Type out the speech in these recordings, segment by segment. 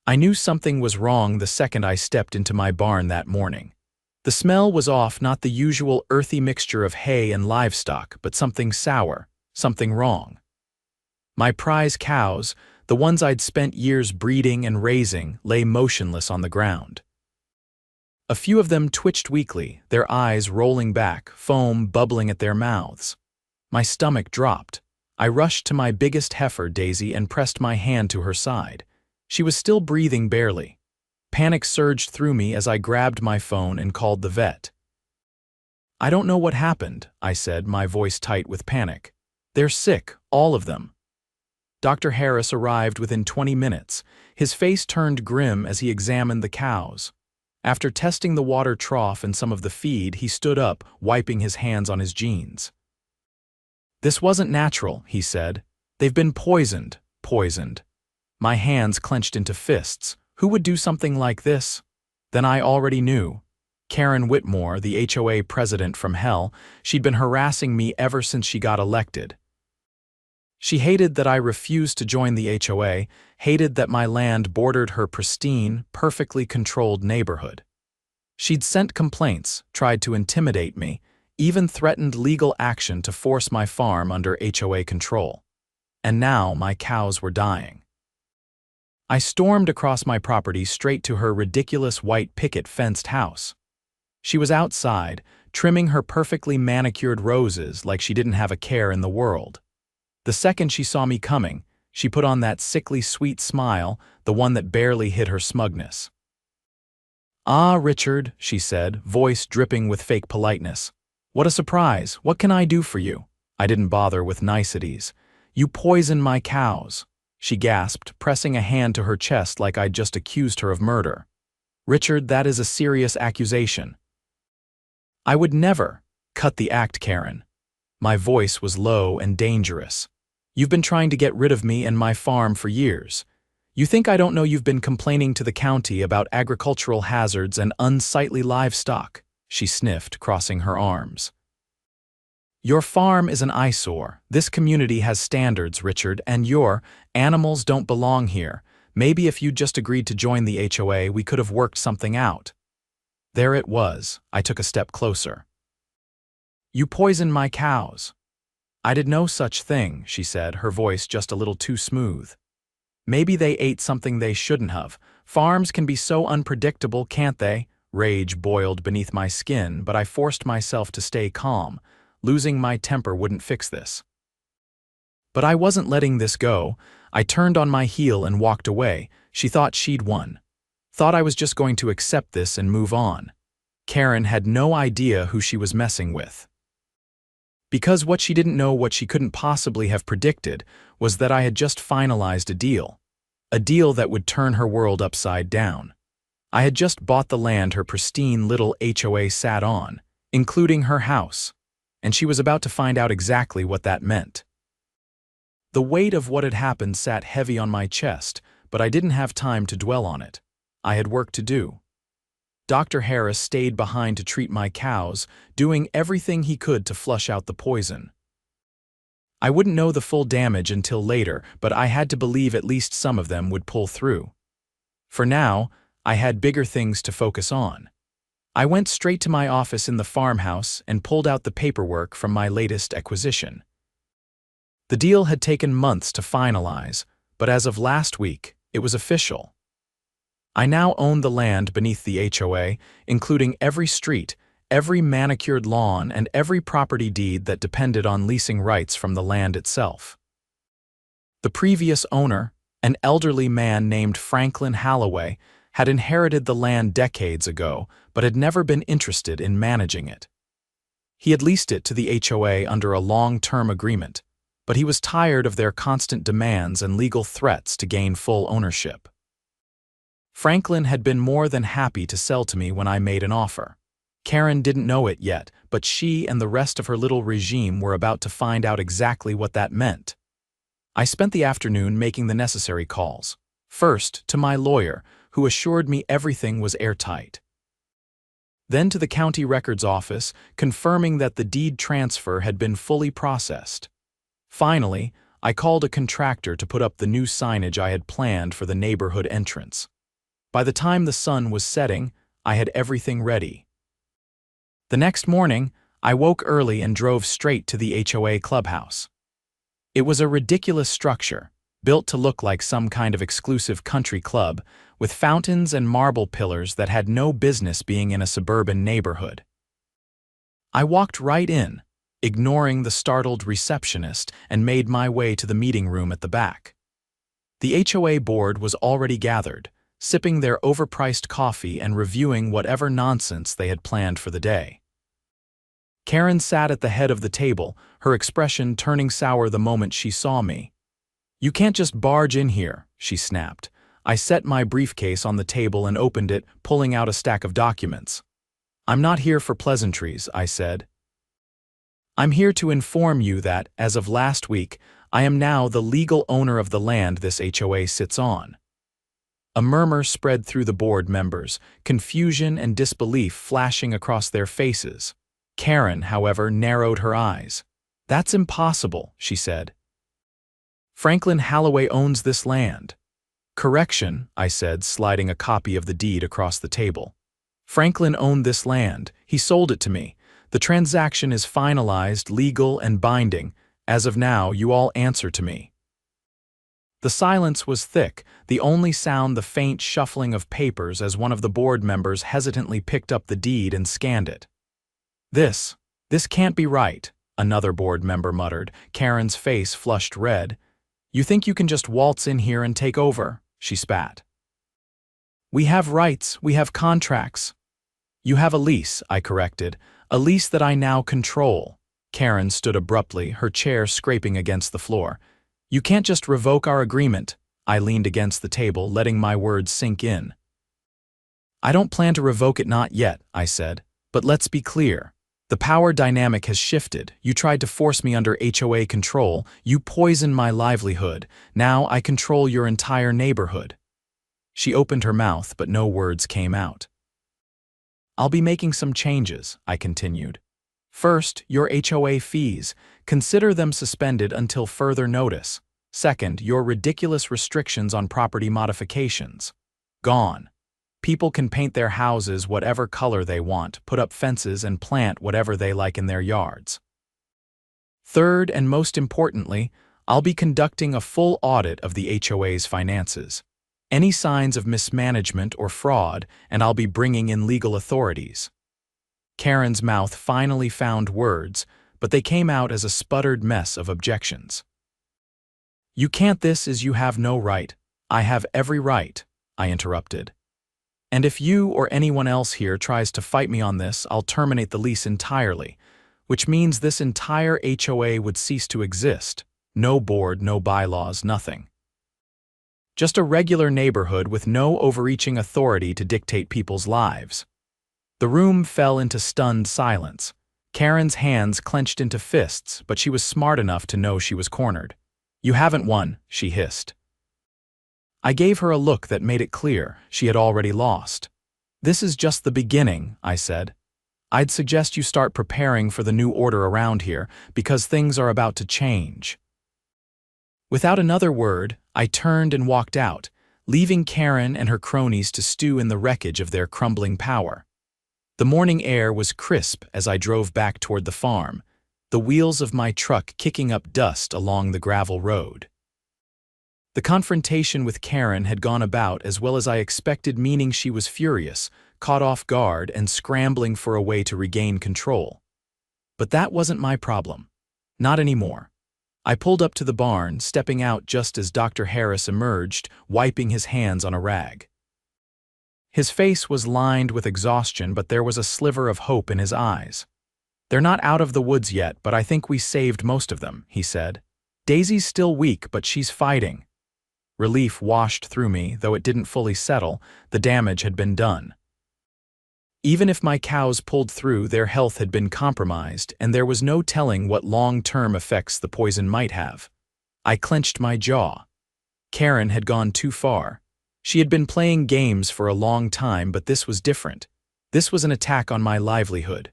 I knew something was wrong the second I stepped into my barn that morning. The smell was off, not the usual earthy mixture of hay and livestock, but something sour, something wrong. My prize cows, the ones I'd spent years breeding and raising, lay motionless on the ground. A few of them twitched weakly, their eyes rolling back, foam bubbling at their mouths. My stomach dropped. I rushed to my biggest heifer, Daisy, and pressed my hand to her side. She was still breathing barely. Panic surged through me as I grabbed my phone and called the vet. "I don't know what happened," I said, my voice tight with panic. "They're sick, all of them." Dr. Harris arrived within 20 minutes. His face turned grim as he examined the cows. After testing the water trough and some of the feed, he stood up, wiping his hands on his jeans. "This wasn't natural," he said. "They've been poisoned." My hands clenched into fists. Who would do something like this? Then I already knew. Karen Whitmore, the HOA president from hell, she'd been harassing me ever since she got elected. She hated that I refused to join the HOA, hated that my land bordered her pristine, perfectly controlled neighborhood. She'd sent complaints, tried to intimidate me, even threatened legal action to force my farm under HOA control. And now my cows were dying. I stormed across my property straight to her ridiculous white picket fenced house. She was outside, trimming her perfectly manicured roses like she didn't have a care in the world. The second she saw me coming, she put on that sickly sweet smile, the one that barely hid her smugness. "Ah, Richard," she said, voice dripping with fake politeness. "What a surprise. What can I do for you?" I didn't bother with niceties. "You poisoned my cows," she gasped, pressing a hand to her chest like I'd just accused her of murder. "Richard, that is a serious accusation." "I would never." "Cut the act, Karen." My voice was low and dangerous. "You've been trying to get rid of me and my farm for years. You think I don't know you've been complaining to the county about agricultural hazards and unsightly livestock," she sniffed, crossing her arms. "Your farm is an eyesore. This community has standards, Richard, and your animals don't belong here. Maybe if you'd just agreed to join the HOA, we could have worked something out." There it was. I took a step closer. "You poisoned my cows." "I did no such thing," she said, her voice just a little too smooth. "Maybe they ate something they shouldn't have. Farms can be so unpredictable, can't they?" Rage boiled beneath my skin, but I forced myself to stay calm. Losing my temper wouldn't fix this. But I wasn't letting this go. I turned on my heel and walked away. She thought she'd won. Thought I was just going to accept this and move on. Karen had no idea who she was messing with. Because what she didn't know, what she couldn't possibly have predicted, was that I had just finalized a deal. A deal that would turn her world upside down. I had just bought the land her pristine little HOA sat on, including her house. And she was about to find out exactly what that meant. The weight of what had happened sat heavy on my chest, but I didn't have time to dwell on it. I had work to do. Dr. Harris stayed behind to treat my cows, doing everything he could to flush out the poison. I wouldn't know the full damage until later, but I had to believe at least some of them would pull through. For now, I had bigger things to focus on. I went straight to my office in the farmhouse and pulled out the paperwork from my latest acquisition. The deal had taken months to finalize, but as of last week, it was official. I now owned the land beneath the HOA, including every street, every manicured lawn, and every property deed that depended on leasing rights from the land itself. The previous owner, an elderly man named Franklin Holloway, had inherited the land decades ago, but had never been interested in managing it. He had leased it to the HOA under a long-term agreement, but he was tired of their constant demands and legal threats to gain full ownership. Franklin had been more than happy to sell to me when I made an offer. Karen didn't know it yet, but she and the rest of her little regime were about to find out exactly what that meant. I spent the afternoon making the necessary calls. First, to my lawyer, who assured me everything was airtight. Then to the county records office, confirming that the deed transfer had been fully processed. Finally, I called a contractor to put up the new signage I had planned for the neighborhood entrance. By the time the sun was setting, I had everything ready. The next morning, I woke early and drove straight to the HOA clubhouse. It was a ridiculous structure, built to look like some kind of exclusive country club, with fountains and marble pillars that had no business being in a suburban neighborhood. I walked right in, ignoring the startled receptionist, and made my way to the meeting room at the back. The HOA board was already gathered, sipping their overpriced coffee and reviewing whatever nonsense they had planned for the day. Karen sat at the head of the table, her expression turning sour the moment she saw me. "You can't just barge in here," she snapped. I set my briefcase on the table and opened it, pulling out a stack of documents. "I'm not here for pleasantries," I said. "I'm here to inform you that, as of last week, I am now the legal owner of the land this HOA sits on." A murmur spread through the board members, confusion and disbelief flashing across their faces. Karen, however, narrowed her eyes. "That's impossible," she said. "Franklin Holloway owns this land." "Correction," I said, sliding a copy of the deed across the table. "Franklin owned this land. He sold it to me. The transaction is finalized, legal, and binding. As of now, you all answer to me." The silence was thick, the only sound the faint shuffling of papers as one of the board members hesitantly picked up the deed and scanned it. This can't be right," another board member muttered. Karen's face flushed red. "You think you can just waltz in here and take over?" she spat. "We have rights, we have contracts." "You have a lease," I corrected, "a lease that I now control." Karen stood abruptly, her chair scraping against the floor. "You can't just revoke our agreement." I leaned against the table, letting my words sink in. "I don't plan to revoke it, not yet," I said. "But let's be clear. The power dynamic has shifted. You tried to force me under HOA control. You poisoned my livelihood. Now I control your entire neighborhood." She opened her mouth, but no words came out. "I'll be making some changes," I continued. "First, your HOA fees. Consider them suspended until further notice. Second, your ridiculous restrictions on property modifications. Gone. People can paint their houses whatever color they want, put up fences, and plant whatever they like in their yards. Third, and most importantly, I'll be conducting a full audit of the HOA's finances. Any signs of mismanagement or fraud, and I'll be bringing in legal authorities." Karen's mouth finally found words, but they came out as a sputtered mess of objections. "You can't. This is you have no right." "I have every right," I interrupted. "And if you or anyone else here tries to fight me on this, I'll terminate the lease entirely, which means this entire HOA would cease to exist. No board, no bylaws, nothing. Just a regular neighborhood with no overreaching authority to dictate people's lives." The room fell into stunned silence. Karen's hands clenched into fists, but she was smart enough to know she was cornered. "You haven't won," she hissed. I gave her a look that made it clear she had already lost. "This is just the beginning," I said. "I'd suggest you start preparing for the new order around here, because things are about to change." Without another word, I turned and walked out, leaving Karen and her cronies to stew in the wreckage of their crumbling power. The morning air was crisp as I drove back toward the farm, the wheels of my truck kicking up dust along the gravel road. The confrontation with Karen had gone about as well as I expected, meaning she was furious, caught off guard, and scrambling for a way to regain control. But that wasn't my problem. Not anymore. I pulled up to the barn, stepping out just as Dr. Harris emerged, wiping his hands on a rag. His face was lined with exhaustion, but there was a sliver of hope in his eyes. "They're not out of the woods yet, but I think we saved most of them," he said. "Daisy's still weak, but she's fighting." Relief washed through me, though it didn't fully settle. The damage had been done. Even if my cows pulled through, their health had been compromised, and there was no telling what long-term effects the poison might have. I clenched my jaw. Karen had gone too far. She had been playing games for a long time, but this was different. This was an attack on my livelihood.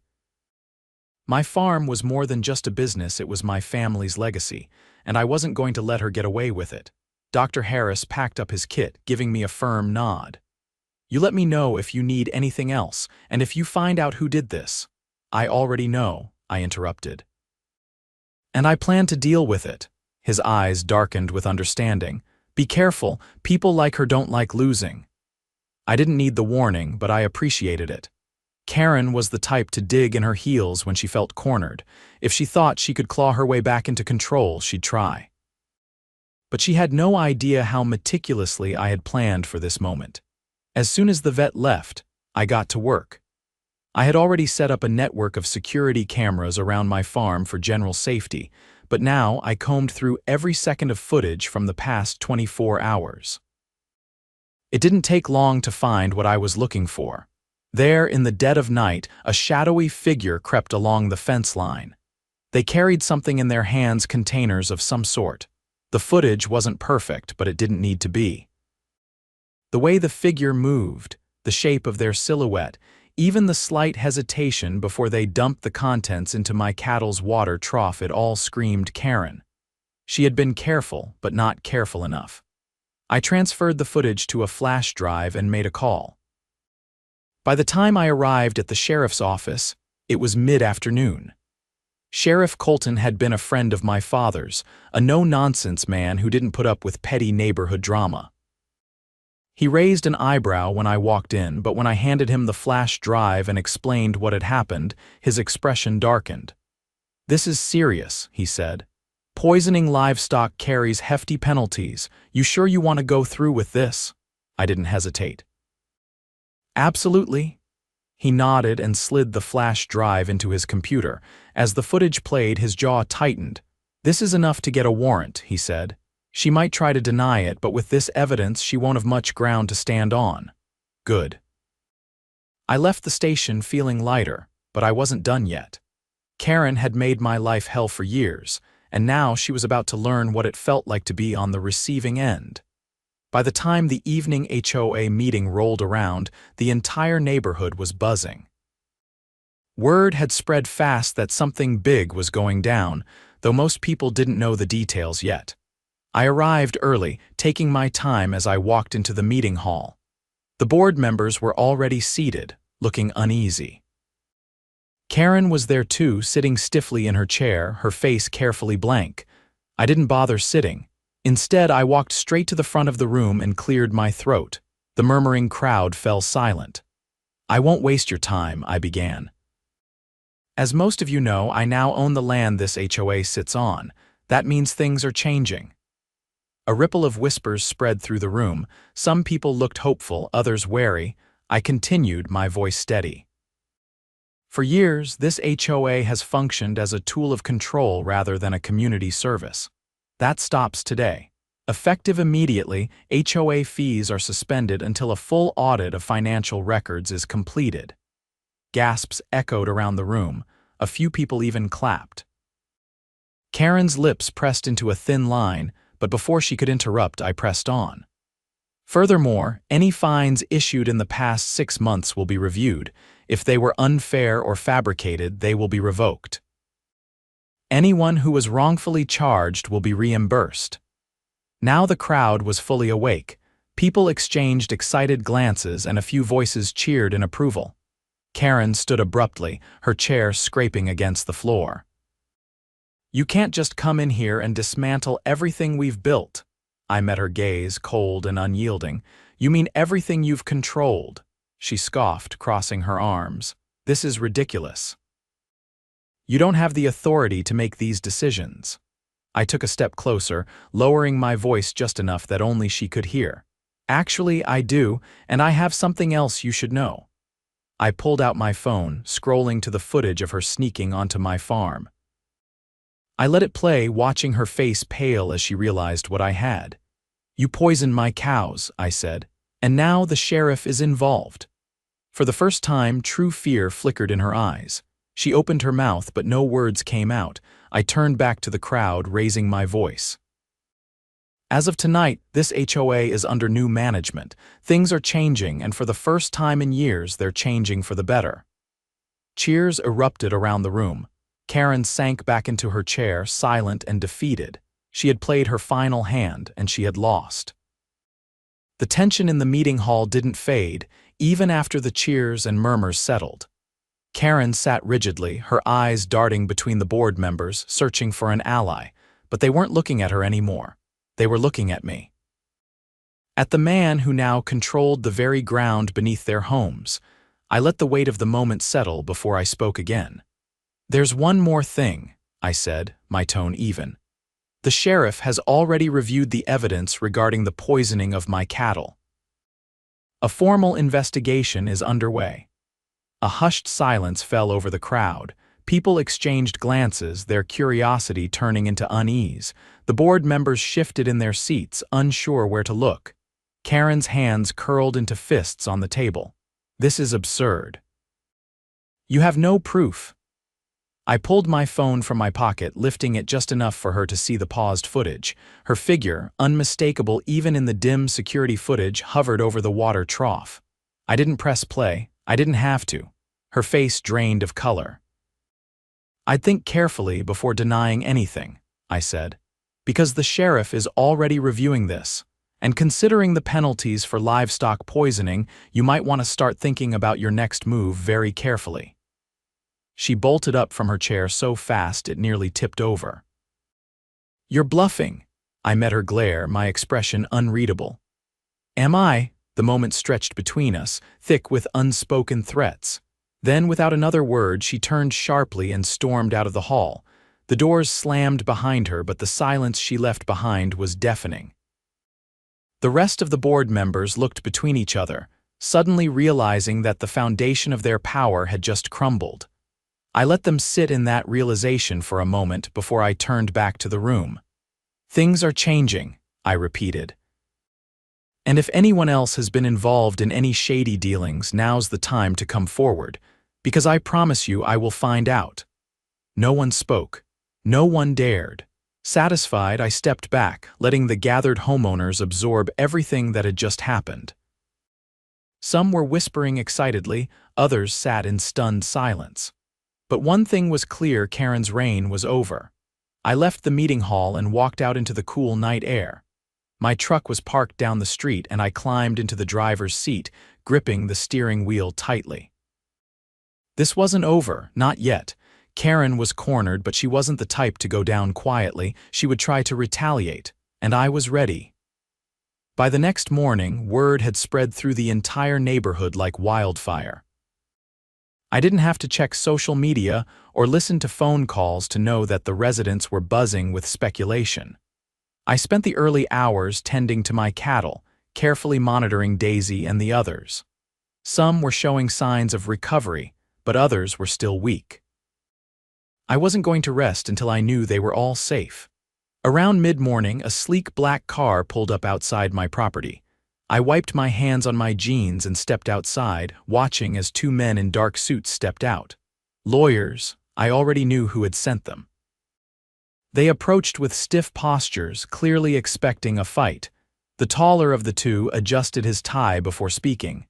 My farm was more than just a business, it was my family's legacy, and I wasn't going to let her get away with it. Dr. Harris packed up his kit, giving me a firm nod. You let me know if you need anything else, and if you find out who did this. I already know, I interrupted. And I plan to deal with it. His eyes darkened with understanding. Be careful, people like her don't like losing. I didn't need the warning, but I appreciated it. Karen was the type to dig in her heels when she felt cornered. If she thought she could claw her way back into control, she'd try. But she had no idea how meticulously I had planned for this moment. As soon as the vet left, I got to work. I had already set up a network of security cameras around my farm for general safety, but now I combed through every second of footage from the past 24 hours. It didn't take long to find what I was looking for. There, in the dead of night, a shadowy figure crept along the fence line. They carried something in their hands, containers of some sort. The footage wasn't perfect, but it didn't need to be. The way the figure moved, the shape of their silhouette, even the slight hesitation before they dumped the contents into my cattle's water trough, it all screamed Karen. She had been careful, but not careful enough. I transferred the footage to a flash drive and made a call. By the time I arrived at the sheriff's office, it was mid-afternoon. Sheriff Colton had been a friend of my father's, a no-nonsense man who didn't put up with petty neighborhood drama. He raised an eyebrow when I walked in, but when I handed him the flash drive and explained what had happened, his expression darkened. "This is serious," he said. "Poisoning livestock carries hefty penalties. You sure you want to go through with this?" I didn't hesitate. "Absolutely." He nodded and slid the flash drive into his computer. As the footage played, his jaw tightened. "This is enough to get a warrant," he said. "She might try to deny it, but with this evidence, she won't have much ground to stand on." Good. I left the station feeling lighter, but I wasn't done yet. Karen had made my life hell for years, and now she was about to learn what it felt like to be on the receiving end. By the time the evening HOA meeting rolled around, the entire neighborhood was buzzing. Word had spread fast that something big was going down, though most people didn't know the details yet. I arrived early, taking my time as I walked into the meeting hall. The board members were already seated, looking uneasy. Karen was there too, sitting stiffly in her chair, her face carefully blank. I didn't bother sitting. Instead, I walked straight to the front of the room and cleared my throat. The murmuring crowd fell silent. "I won't waste your time," I began. "As most of you know, I now own the land this HOA sits on. That means things are changing." A ripple of whispers spread through the room. Some people looked hopeful, others wary. I continued, my voice steady. "For years, this HOA has functioned as a tool of control rather than a community service. That stops today. Effective immediately, HOA fees are suspended until a full audit of financial records is completed." Gasps echoed around the room. A few people even clapped. Karen's lips pressed into a thin line, but before she could interrupt, I pressed on. "Furthermore, any fines issued in the past 6 months will be reviewed. If they were unfair or fabricated, they will be revoked. Anyone who was wrongfully charged will be reimbursed." Now the crowd was fully awake. People exchanged excited glances and a few voices cheered in approval. Karen stood abruptly, her chair scraping against the floor. "You can't just come in here and dismantle everything we've built." I met her gaze, cold and unyielding. "You mean everything you've controlled?" She scoffed, crossing her arms. "This is ridiculous. You don't have the authority to make these decisions." I took a step closer, lowering my voice just enough that only she could hear. "Actually, I do, and I have something else you should know." I pulled out my phone, scrolling to the footage of her sneaking onto my farm. I let it play, watching her face pale as she realized what I had. "You poisoned my cows," I said, "and now the sheriff is involved." For the first time, true fear flickered in her eyes. She opened her mouth, but no words came out. I turned back to the crowd, raising my voice. "As of tonight, this HOA is under new management. Things are changing, and for the first time in years, they're changing for the better." Cheers erupted around the room. Karen sank back into her chair, silent and defeated. She had played her final hand, and she had lost. The tension in the meeting hall didn't fade, even after the cheers and murmurs settled. Karen sat rigidly, her eyes darting between the board members, searching for an ally, but they weren't looking at her anymore. They were looking at me. At the man who now controlled the very ground beneath their homes. I let the weight of the moment settle before I spoke again. "There's one more thing," I said, my tone even. "The sheriff has already reviewed the evidence regarding the poisoning of my cattle. A formal investigation is underway." A hushed silence fell over the crowd. People exchanged glances, their curiosity turning into unease. The board members shifted in their seats, unsure where to look. Karen's hands curled into fists on the table. "This is absurd." "You have no proof." I pulled my phone from my pocket, lifting it just enough for her to see the paused footage. Her figure, unmistakable even in the dim security footage, hovered over the water trough. I didn't press play. I didn't have to. Her face drained of color. "I'd think carefully before denying anything," I said, "because the sheriff is already reviewing this. And considering the penalties for livestock poisoning, you might want to start thinking about your next move very carefully." She bolted up from her chair so fast it nearly tipped over. "You're bluffing." I met her glare, my expression unreadable. "Am I?" The moment stretched between us, thick with unspoken threats. Then, without another word, she turned sharply and stormed out of the hall. The doors slammed behind her, but the silence she left behind was deafening. The rest of the board members looked between each other, suddenly realizing that the foundation of their power had just crumbled. I let them sit in that realization for a moment before I turned back to the room. "Things are changing," I repeated. "And if anyone else has been involved in any shady dealings, now's the time to come forward, because I promise you I will find out." No one spoke. No one dared. Satisfied, I stepped back, letting the gathered homeowners absorb everything that had just happened. Some were whispering excitedly, others sat in stunned silence. But one thing was clear: Karen's reign was over. I left the meeting hall and walked out into the cool night air. My truck was parked down the street and I climbed into the driver's seat, gripping the steering wheel tightly. This wasn't over, not yet. Karen was cornered, but she wasn't the type to go down quietly. She would try to retaliate, and I was ready. By the next morning, word had spread through the entire neighborhood like wildfire. I didn't have to check social media or listen to phone calls to know that the residents were buzzing with speculation. I spent the early hours tending to my cattle, carefully monitoring Daisy and the others. Some were showing signs of recovery, but others were still weak. I wasn't going to rest until I knew they were all safe. Around mid-morning, a sleek black car pulled up outside my property. I wiped my hands on my jeans and stepped outside, watching as two men in dark suits stepped out. Lawyers. I already knew who had sent them. They approached with stiff postures, clearly expecting a fight. The taller of the two adjusted his tie before speaking.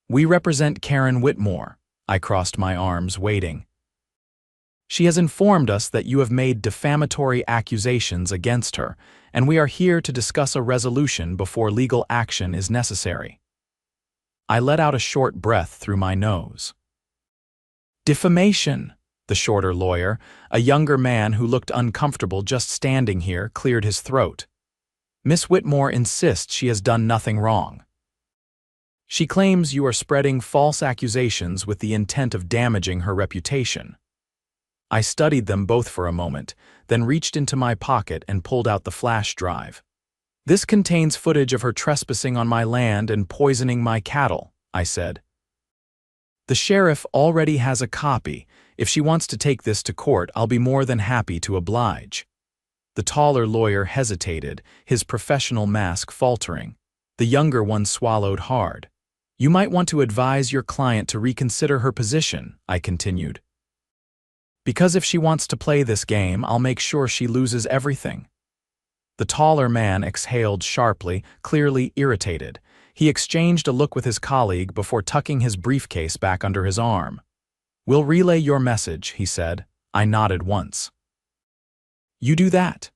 "We represent Karen Whitmore." I crossed my arms, waiting. "She has informed us that you have made defamatory accusations against her, and we are here to discuss a resolution before legal action is necessary." I let out a short breath through my nose. "Defamation," the shorter lawyer, a younger man who looked uncomfortable just standing here, cleared his throat. "Miss Whitmore insists she has done nothing wrong. She claims you are spreading false accusations with the intent of damaging her reputation." I studied them both for a moment, then reached into my pocket and pulled out the flash drive. "This contains footage of her trespassing on my land and poisoning my cattle," I said. "The sheriff already has a copy. If she wants to take this to court, I'll be more than happy to oblige." The taller lawyer hesitated, his professional mask faltering. The younger one swallowed hard. "You might want to advise your client to reconsider her position," I continued. "Because if she wants to play this game, I'll make sure she loses everything." The taller man exhaled sharply, clearly irritated. He exchanged a look with his colleague before tucking his briefcase back under his arm. "We'll relay your message," he said. I nodded once. "You do that."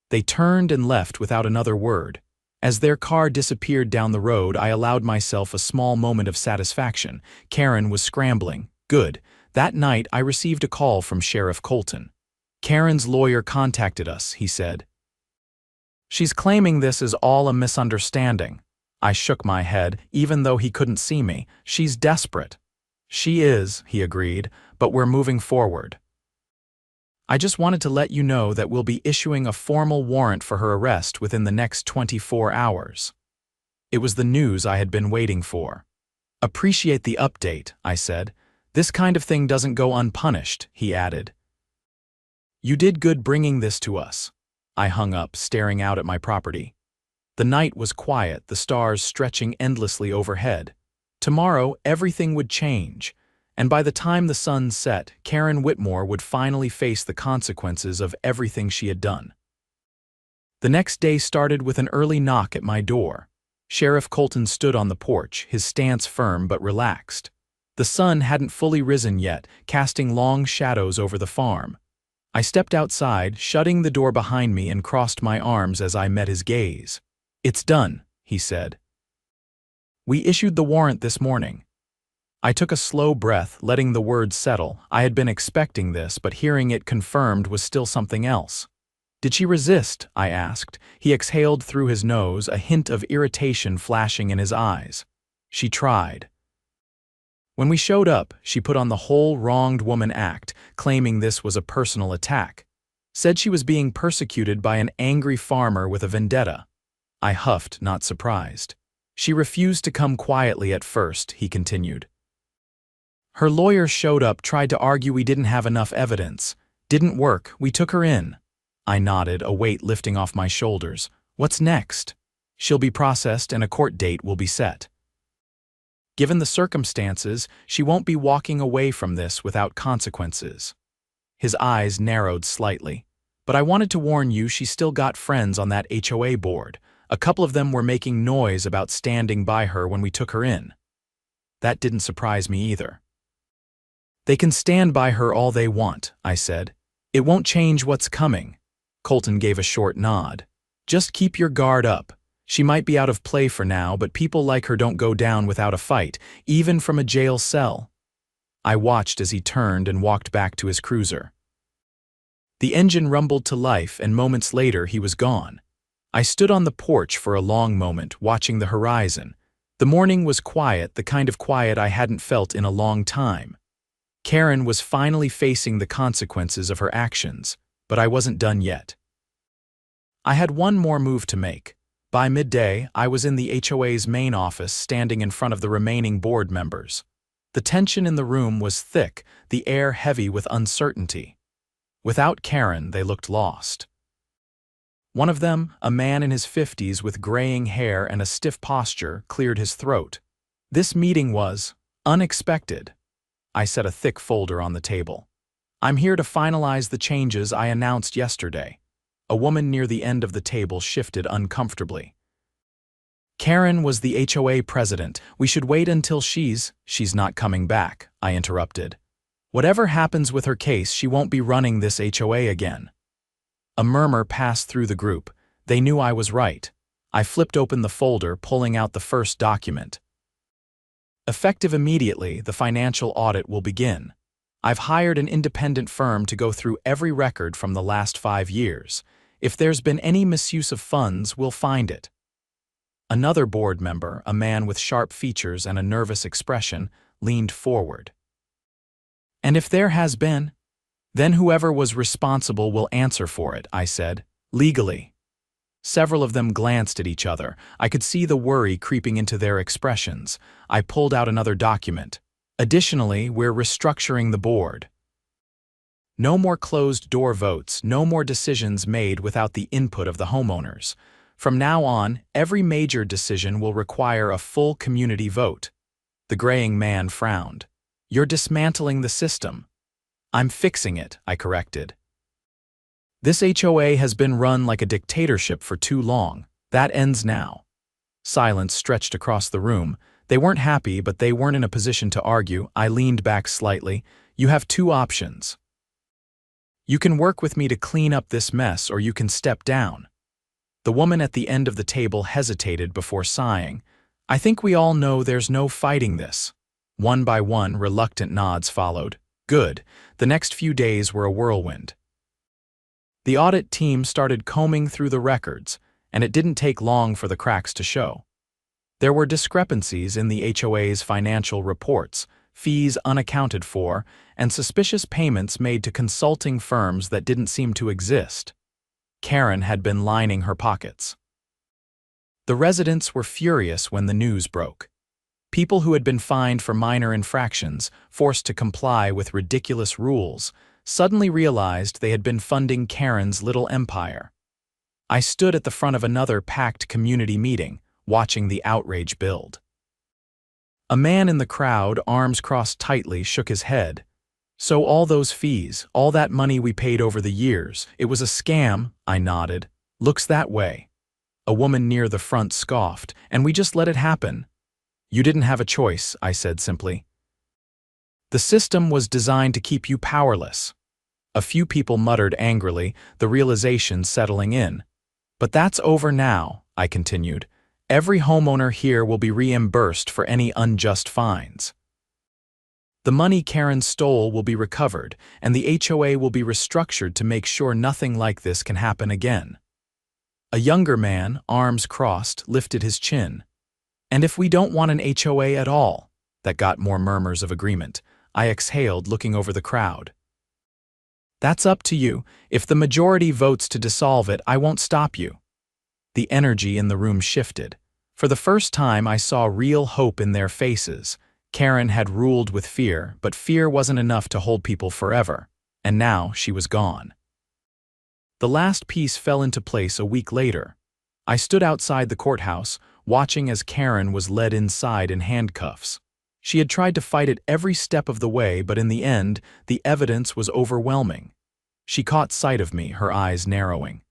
They turned and left without another word, As their car disappeared down the road, I allowed myself a small moment of satisfaction. Karen was scrambling. Good. That night, I received a call from Sheriff Colton. Karen's lawyer contacted us, he said. She's claiming this is all a misunderstanding. I shook my head, even though he couldn't see me. She's desperate. She is, he agreed, but we're moving forward. I just wanted to let you know that we'll be issuing a formal warrant for her arrest within the next 24 hours. It was the news I had been waiting for. Appreciate the update, I said. This kind of thing doesn't go unpunished, he added. You did good bringing this to us. I hung up, staring out at my property. The night was quiet, the stars stretching endlessly overhead. Tomorrow, everything would change, and by the time the sun set, Karen Whitmore would finally face the consequences of everything she had done. The next day started with an early knock at my door. Sheriff Colton stood on the porch, his stance firm but relaxed. The sun hadn't fully risen yet, casting long shadows over the farm. I stepped outside, shutting the door behind me, and crossed my arms as I met his gaze. It's done, he said. We issued the warrant this morning. I took a slow breath, letting the words settle. I had been expecting this, but hearing it confirmed was still something else. Did she resist? I asked. He exhaled through his nose, a hint of irritation flashing in his eyes. She tried. When we showed up, she put on the whole wronged woman act, claiming this was a personal attack. Said she was being persecuted by an angry farmer with a vendetta. I huffed, not surprised. She refused to come quietly at first, he continued. Her lawyer showed up, tried to argue we didn't have enough evidence. Didn't work, we took her in. I nodded, a weight lifting off my shoulders. What's next? She'll be processed and a court date will be set. Given the circumstances, she won't be walking away from this without consequences. His eyes narrowed slightly. But I wanted to warn you, she still got friends on that HOA board. A couple of them were making noise about standing by her when we took her in. That didn't surprise me either. They can stand by her all they want, I said. It won't change what's coming. Colton gave a short nod. Just keep your guard up. She might be out of play for now, but people like her don't go down without a fight, even from a jail cell. I watched as he turned and walked back to his cruiser. The engine rumbled to life, and moments later he was gone. I stood on the porch for a long moment, watching the horizon. The morning was quiet, the kind of quiet I hadn't felt in a long time. Karen was finally facing the consequences of her actions, but I wasn't done yet. I had one more move to make. By midday, I was in the HOA's main office, standing in front of the remaining board members. The tension in the room was thick, the air heavy with uncertainty. Without Karen, they looked lost. One of them, a man in his 50s with graying hair and a stiff posture, cleared his throat. This meeting was unexpected. I set a thick folder on the table. I'm here to finalize the changes I announced yesterday. A woman near the end of the table shifted uncomfortably. Karen was the HOA president. We should wait until she's not coming back, I interrupted. Whatever happens with her case, she won't be running this HOA again. A murmur passed through the group. They knew I was right. I flipped open the folder, pulling out the first document. Effective immediately, the financial audit will begin. I've hired an independent firm to go through every record from the last 5 years. If there's been any misuse of funds, we'll find it. Another board member, a man with sharp features and a nervous expression, leaned forward. And if there has been, then whoever was responsible will answer for it, I said, legally. Several of them glanced at each other. I could see the worry creeping into their expressions. I pulled out another document. Additionally, we're restructuring the board. No more closed-door votes, no more decisions made without the input of the homeowners. From now on, every major decision will require a full community vote. The graying man frowned. You're dismantling the system. I'm fixing it, I corrected. This HOA has been run like a dictatorship for too long. That ends now. Silence stretched across the room. They weren't happy, but they weren't in a position to argue. I leaned back slightly. You have 2 options. You can work with me to clean up this mess, or you can step down. The woman at the end of the table hesitated before sighing. "I think we all know there's no fighting this." One by one, reluctant nods followed. Good. The next few days were a whirlwind. The audit team started combing through the records, and it didn't take long for the cracks to show. There were discrepancies in the HOA's financial reports, fees unaccounted for, and suspicious payments made to consulting firms that didn't seem to exist. Karen had been lining her pockets. The residents were furious when the news broke. People who had been fined for minor infractions, forced to comply with ridiculous rules, suddenly realized they had been funding Karen's little empire. I stood at the front of another packed community meeting, watching the outrage build. A man in the crowd, arms crossed tightly, shook his head. "So all those fees, all that money we paid over the years, it was a scam," I nodded. "Looks that way." A woman near the front scoffed, "And we just let it happen." "You didn't have a choice," I said simply. "The system was designed to keep you powerless." A few people muttered angrily, the realization settling in. "But that's over now," I continued. "Every homeowner here will be reimbursed for any unjust fines. The money Karen stole will be recovered, and the HOA will be restructured to make sure nothing like this can happen again." A younger man, arms crossed, lifted his chin. "And if we don't want an HOA at all?" That got more murmurs of agreement. I exhaled, looking over the crowd. "That's up to you. If the majority votes to dissolve it, I won't stop you." The energy in the room shifted. For the first time, I saw real hope in their faces. Karen had ruled with fear, but fear wasn't enough to hold people forever, and now she was gone. The last piece fell into place a week later. I stood outside the courthouse, watching as Karen was led inside in handcuffs. She had tried to fight it every step of the way, but in the end, the evidence was overwhelming. She caught sight of me, her eyes narrowing.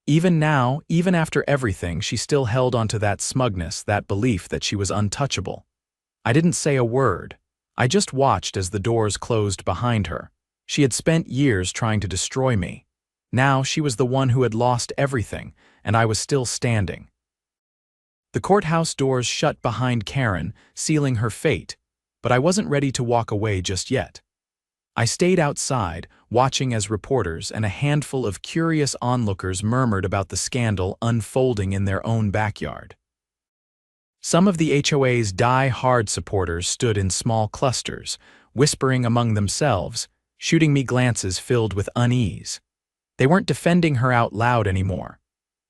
Even now, even after everything, she still held onto that smugness, that belief that she was untouchable. I didn't say a word. I just watched as the doors closed behind her. She had spent years trying to destroy me. Now she was the one who had lost everything, and I was still standing. The courthouse doors shut behind Karen, sealing her fate, but I wasn't ready to walk away just yet. I stayed outside, watching as reporters and a handful of curious onlookers murmured about the scandal unfolding in their own backyard. Some of the HOA's die-hard supporters stood in small clusters, whispering among themselves, shooting me glances filled with unease. They weren't defending her out loud anymore.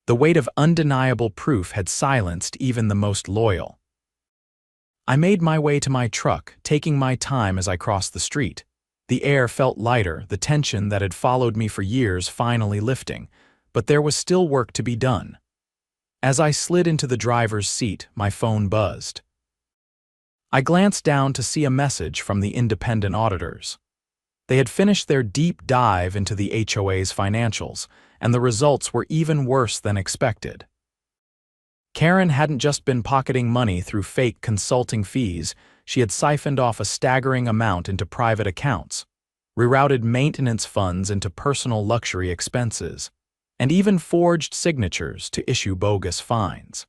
The weight of undeniable proof had silenced even the most loyal. I made my way to my truck, taking my time as I crossed the street. The air felt lighter, the tension that had followed me for years finally lifting, but there was still work to be done. As I slid into the driver's seat, my phone buzzed. I glanced down to see a message from the independent auditors. They had finished their deep dive into the HOA's financials, and the results were even worse than expected. Karen hadn't just been pocketing money through fake consulting fees, she had siphoned off a staggering amount into private accounts, rerouted maintenance funds into personal luxury expenses, and even forged signatures to issue bogus fines.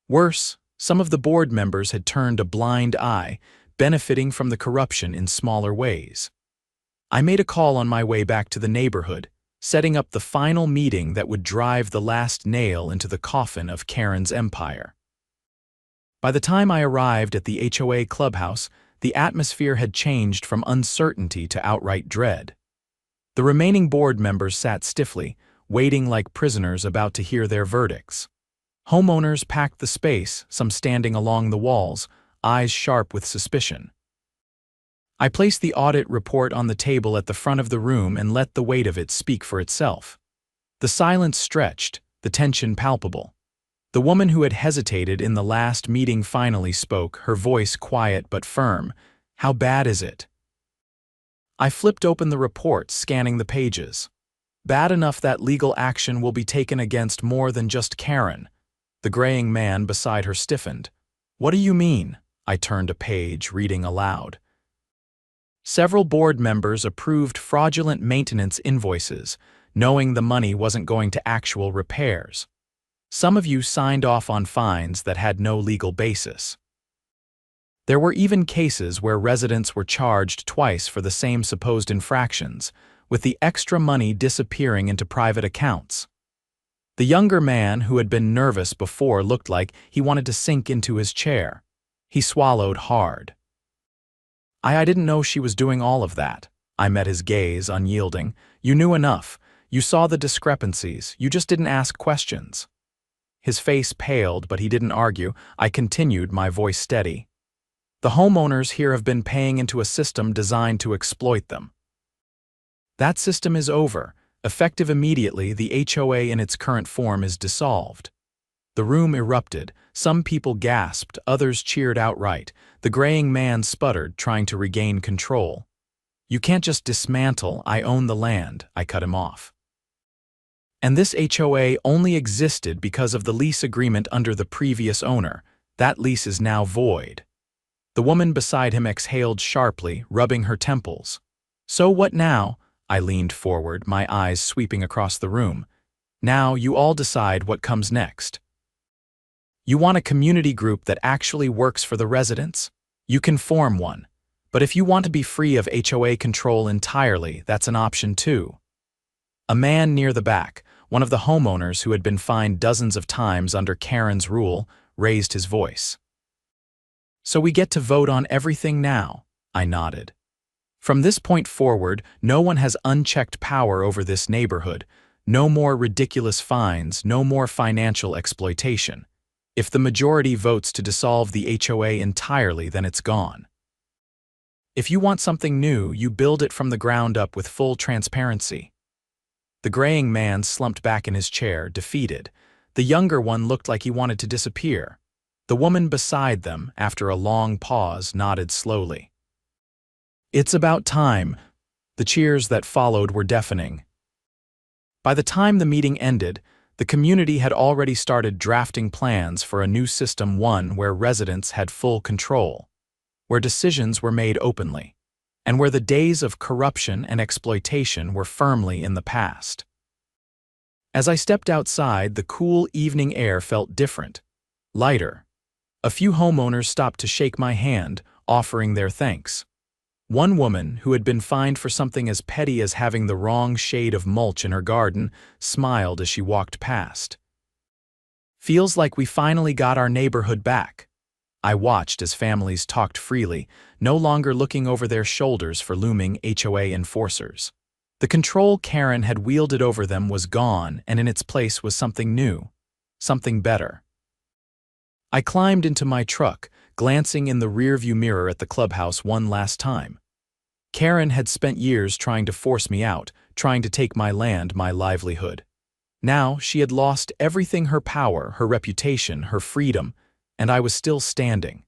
Worse, some of the board members had turned a blind eye, benefiting from the corruption in smaller ways. I made a call on my way back to the neighborhood, setting up the final meeting that would drive the last nail into the coffin of Karen's empire. By the time I arrived at the HOA clubhouse, the atmosphere had changed from uncertainty to outright dread. The remaining board members sat stiffly, waiting like prisoners about to hear their verdicts. Homeowners packed the space, some standing along the walls, eyes sharp with suspicion. I placed the audit report on the table at the front of the room and let the weight of it speak for itself. The silence stretched, the tension palpable. The woman who had hesitated in the last meeting finally spoke, her voice quiet but firm. "How bad is it?" I flipped open the report, scanning the pages. "Bad enough that legal action will be taken against more than just Karen." The graying man beside her stiffened. "What do you mean?" I turned a page, reading aloud. Several board members approved fraudulent maintenance invoices, knowing the money wasn't going to actual repairs. Some of you signed off on fines that had no legal basis. There were even cases where residents were charged twice for the same supposed infractions, with the extra money disappearing into private accounts. The younger man who had been nervous before looked like he wanted to sink into his chair. He swallowed hard. I didn't know she was doing all of that. I met his gaze, unyielding. You knew enough. You saw the discrepancies. You just didn't ask questions. His face paled, but he didn't argue. I continued, my voice steady. The homeowners here have been paying into a system designed to exploit them. That system is over. Effective immediately, the HOA in its current form is dissolved. The room erupted. Some people gasped, others cheered outright. The graying man sputtered, trying to regain control. You can't just dismantle. I own the land. I cut him off. And this HOA only existed because of the lease agreement under the previous owner. That lease is now void. The woman beside him exhaled sharply, rubbing her temples. So what now? I leaned forward, my eyes sweeping across the room. Now you all decide what comes next. You want a community group that actually works for the residents? You can form one. But if you want to be free of HOA control entirely, that's an option too. A man near the back, one of the homeowners who had been fined dozens of times under Karen's rule, raised his voice. So we get to vote on everything now, I nodded. From this point forward, no one has unchecked power over this neighborhood. No more ridiculous fines, no more financial exploitation. If the majority votes to dissolve the HOA entirely, then it's gone. If you want something new, you build it from the ground up with full transparency. The graying man slumped back in his chair, defeated. The younger one looked like he wanted to disappear. The woman beside them, after a long pause, nodded slowly. It's about time. The cheers that followed were deafening. By the time the meeting ended, the community had already started drafting plans for a new system, one where residents had full control, where decisions were made openly, and where the days of corruption and exploitation were firmly in the past. As I stepped outside, the cool evening air felt different, lighter. A few homeowners stopped to shake my hand, offering their thanks. One woman, who had been fined for something as petty as having the wrong shade of mulch in her garden, smiled as she walked past. Feels like we finally got our neighborhood back. I watched as families talked freely, no longer looking over their shoulders for looming HOA enforcers. The control Karen had wielded over them was gone, and in its place was something new, something better. I climbed into my truck, glancing in the rearview mirror at the clubhouse one last time. Karen had spent years trying to force me out, trying to take my land, my livelihood. Now she had lost everything, her power, her reputation, her freedom, and I was still standing.